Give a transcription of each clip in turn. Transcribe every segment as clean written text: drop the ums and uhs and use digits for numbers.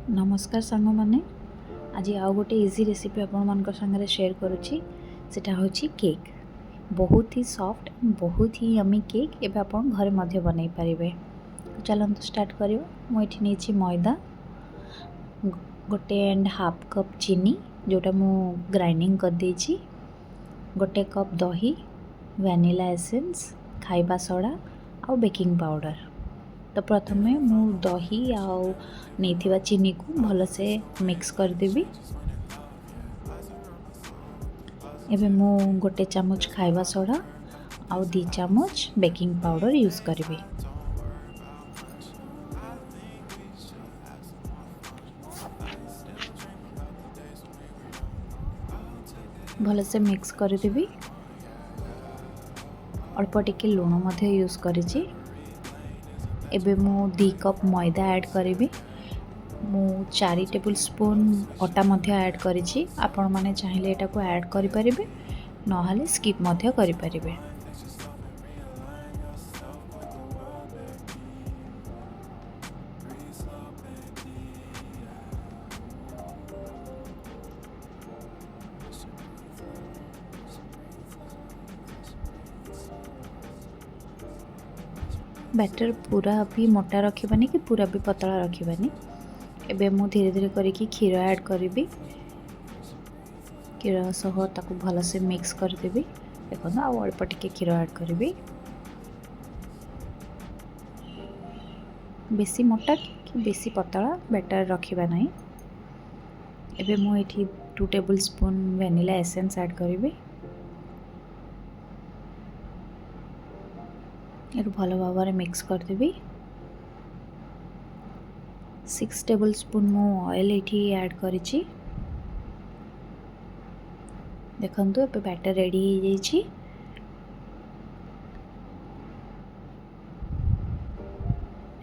नमस्कार सांग मैंने आज आउ गोटे इजी रेसिपी आपण सागर शेयर करुच्ची सेटा होची केक। बहुत ही सॉफ्ट बहुत ही यमी केक एवं आप घरे मध्य बनई पारे। चलते स्टार्ट कर मुझे मैदा गोटे एंड हाफ कप चीनी जोटा मु ग्राइंडिंग कर देछि, गोटे कप दही, वैनिला एसेंस, खाइबा सोडा और बेकिंग पाउडर। तो प्रथम मु दही आउ नहीं चीनी को भलसे मिक्स करदेवी। एवं मु गोटे चामच खाइबा सोडा आउ 2 चामच बेकिंग पाउडर यूज करी। भलसे मिक्स करदेवी। अल्प टिके लुण मध्य यूज करिछि। एबे मु 2 कप मैदा ऐड करी। मु 4 टेबल स्पून अटा मध्य ऐड करिछि। आपण माने चाहिले एटा को ऐड करि परिबे, नहाले स्किप मध्य करि परिबे। बैटर पूरा भी मोटा रखिबानी कि पूरा भी पतला रखिबानी। एबे मु धीरे धीरे करके क्षीर ऐड करी। क्षीर सह ताकू भल से मिक्स करदेवी। देखो आ अल्प टिके क्षीर ऐड करी। बेसी मोटा कि बेसी पतला बैटर रखिबा नहीं। एबे मु एठी 2 table spoon vanilla essence add करी। भल भाव मिक्स करदेवी। 6 टेबल स्पून मु ऑयल एठी ऐड करिछि। देखंतु ए बैटर रेडी हो जाइछि।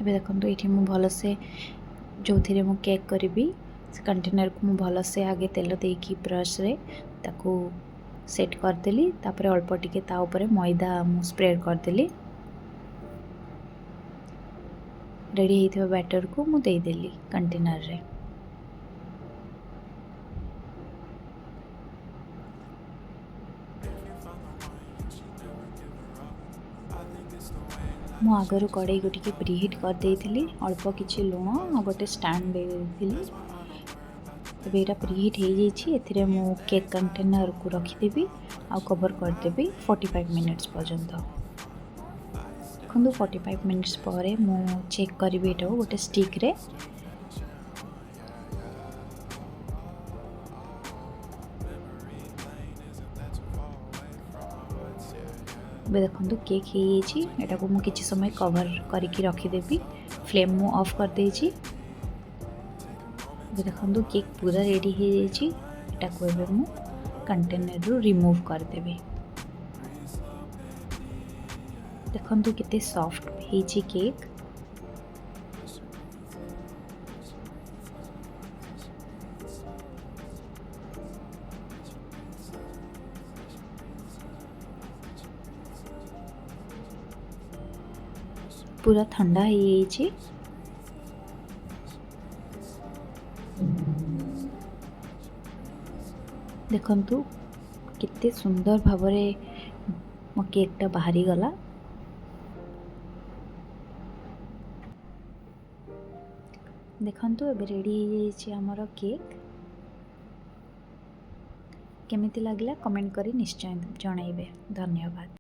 एबे देखंतु एठी मु भल से जो थिरे मु केक करिबी से कंटेनर को मु भल से आगे तेल देकी ब्रश रे ताकू सेट कर देली। तापरे अल्प टिके ता ऊपर मैदा मु स्प्रेड कर देली। रेडी होइथिबा बैटर को मु दे देली कंटेनर रे। मु आगर कड़ाई को टिके प्रीहीट कर देइथिली। अल्प किछि लुण आ गोटे स्टैंड दे देइथिली। एबे एटा प्रीहीट हो जाइछि। एथिरे मु केक कंटेनर को रखी देबी आ कवर कर देबी 45 मिनिट्स पर्यंत। देखो 45 मिनिट्स पर मु चेक करी एटा गोटे स्टिक रे। देखो केक हो जाइछि। एटा को मु किछि समय कवर करके रखीदेवी। फ्लेम मु ऑफ कर देइछि। देखो केक पूरा रेडी हो जाइछि। एटा को एबे मु कंटेनर रु रिमूव कर देबी। देखो किते सॉफ्ट होइछि केक। पूरा ठंडा हो जाइछि। देखंतु किते सुंदर भावरे मो केकटा बाहरी गला। देखंतु एबे रेडी हो जाइछि हमर केक। केमिति लागला कमेंट करी निश्चय जणाइबे। धन्यवाद।